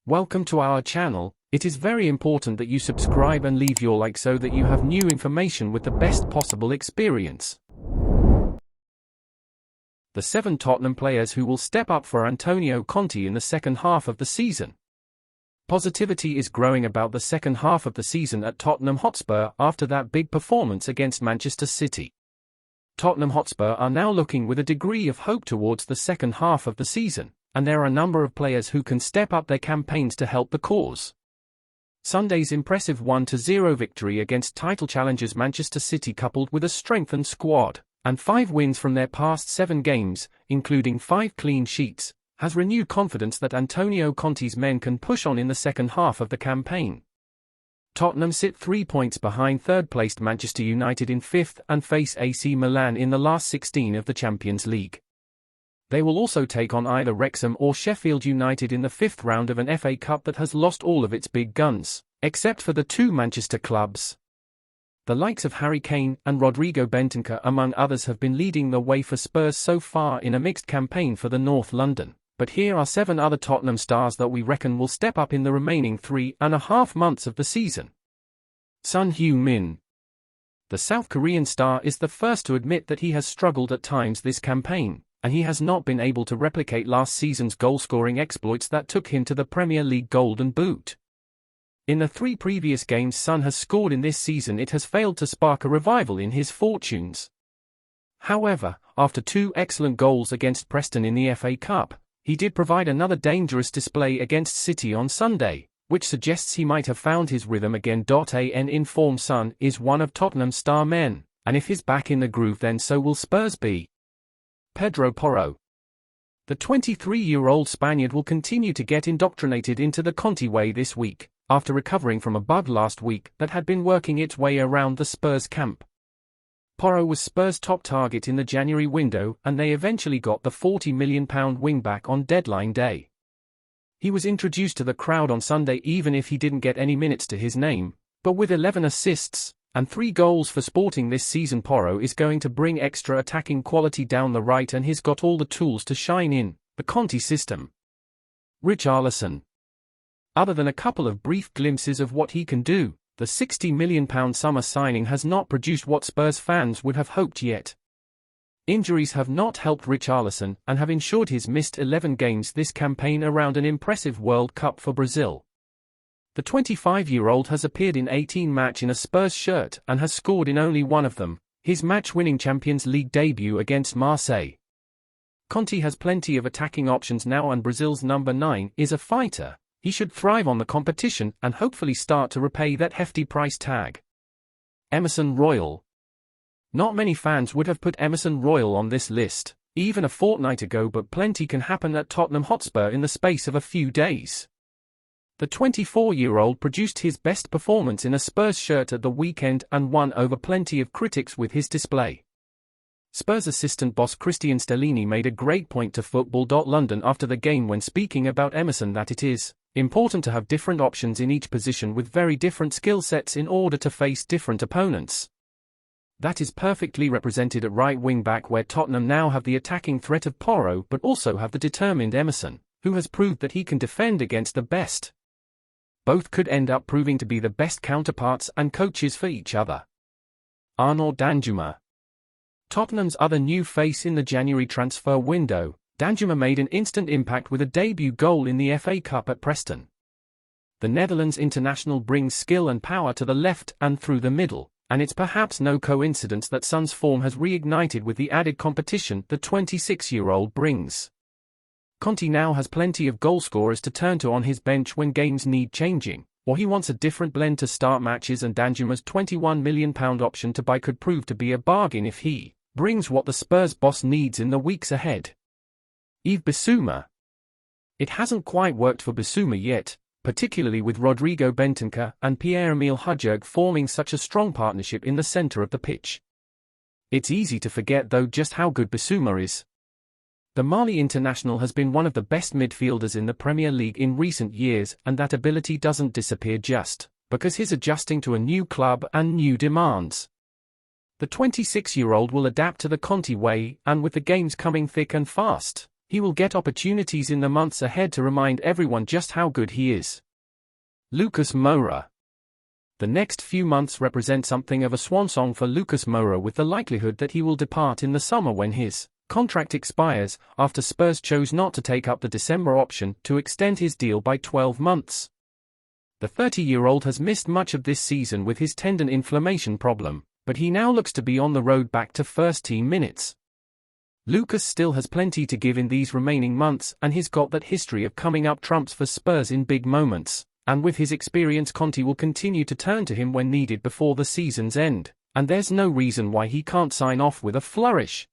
Welcome to our channel. It is very important that you subscribe and leave your like so that you have new information with the best possible experience. The 7 Tottenham players who will step up for Antonio Conte in the second half of the season. Positivity is growing about the second half of the season at Tottenham Hotspur after that big performance against Manchester City. Tottenham Hotspur are now looking with a degree of hope towards the second half of the season, and there are a number of players who can step up their campaigns to help the cause. Sunday's impressive 1-0 victory against title challengers Manchester City, coupled with a strengthened squad and 5 wins from their past 7 games, including 5 clean sheets, has renewed confidence that Antonio Conte's men can push on in the second half of the campaign. Tottenham sit 3 points behind third-placed Manchester United in 5th and face AC Milan in the last 16 of the Champions League. They will also take on either Wrexham or Sheffield United in the 5th round of an FA Cup that has lost all of its big guns, except for the 2 Manchester clubs. The likes of Harry Kane and Rodrigo Bentancur, among others, have been leading the way for Spurs so far in a mixed campaign for the North London. But here are 7 other Tottenham stars that we reckon will step up in the remaining 3.5 months of the season. Son Heung-min. The South Korean star is the first to admit that he has struggled at times this campaign, and he has not been able to replicate last season's goal-scoring exploits that took him to the Premier League Golden Boot. In the 3 previous games Son has scored in this season, it has failed to spark a revival in his fortunes. However, after 2 excellent goals against Preston in the FA Cup, he did provide another dangerous display against City on Sunday, which suggests he might have found his rhythm again. An informed Son is one of Tottenham's star men, and if he's back in the groove, then so will Spurs be. Pedro Porro. The 23-year-old Spaniard will continue to get indoctrinated into the Conte way this week, after recovering from a bug last week that had been working its way around the Spurs camp. Porro was Spurs' top target in the January window, and they eventually got the £40 million wingback on deadline day. He was introduced to the crowd on Sunday even if he didn't get any minutes to his name, but with 11 assists and 3 goals for Sporting this season, Porro is going to bring extra attacking quality down the right, and he's got all the tools to shine in the Conte system. Richarlison. Other than a couple of brief glimpses of what he can do, the £60 million summer signing has not produced what Spurs fans would have hoped yet. Injuries have not helped Richarlison and have ensured he's missed 11 games this campaign around an impressive World Cup for Brazil. The 25-year-old has appeared in 18 matches in a Spurs shirt and has scored in only one of them, his match-winning Champions League debut against Marseille. Conte has plenty of attacking options now, and Brazil's number 9 is a fighter. He should thrive on the competition and hopefully start to repay that hefty price tag. Emerson Royal. Not many fans would have put Emerson Royal on this list, even a fortnight ago, but plenty can happen at Tottenham Hotspur in the space of a few days. The 24-year-old produced his best performance in a Spurs shirt at the weekend and won over plenty of critics with his display. Spurs assistant boss Cristian Stellini made a great point to Football.London after the game when speaking about Emerson that it is important to have different options in each position with very different skill sets in order to face different opponents. That is perfectly represented at right wing-back, where Tottenham now have the attacking threat of Porro but also have the determined Emerson, who has proved that he can defend against the best. Both could end up proving to be the best counterparts and coaches for each other. Arnaud Danjuma. Tottenham's other new face in the January transfer window, Danjuma made an instant impact with a debut goal in the FA Cup at Preston. The Netherlands international brings skill and power to the left and through the middle, and it's perhaps no coincidence that Son's form has reignited with the added competition the 26-year-old brings. Conte now has plenty of goalscorers to turn to on his bench when games need changing, or he wants a different blend to start matches, and Danjuma's £21 million option to buy could prove to be a bargain if he brings what the Spurs boss needs in the weeks ahead. Yves Bissouma. It hasn't quite worked for Bissouma yet, particularly with Rodrigo Bentancur and Pierre-Emile Højbjerg forming such a strong partnership in the centre of the pitch. It's easy to forget though just how good Bissouma is. The Mali international has been one of the best midfielders in the Premier League in recent years, and that ability doesn't disappear just because he's adjusting to a new club and new demands. The 26-year-old will adapt to the Conte way, and with the games coming thick and fast, He will get opportunities in the months ahead to remind everyone just how good he is. Lucas Moura. The next few months represent something of a swan song for Lucas Moura, with the likelihood that he will depart in the summer when his contract expires, after Spurs chose not to take up the December option to extend his deal by 12 months. The 30-year-old has missed much of this season with his tendon inflammation problem, but he now looks to be on the road back to first-team minutes. Lucas still has plenty to give in these remaining months, and he's got that history of coming up trumps for Spurs in big moments, and with his experience Conte will continue to turn to him when needed before the season's end, and there's no reason why he can't sign off with a flourish.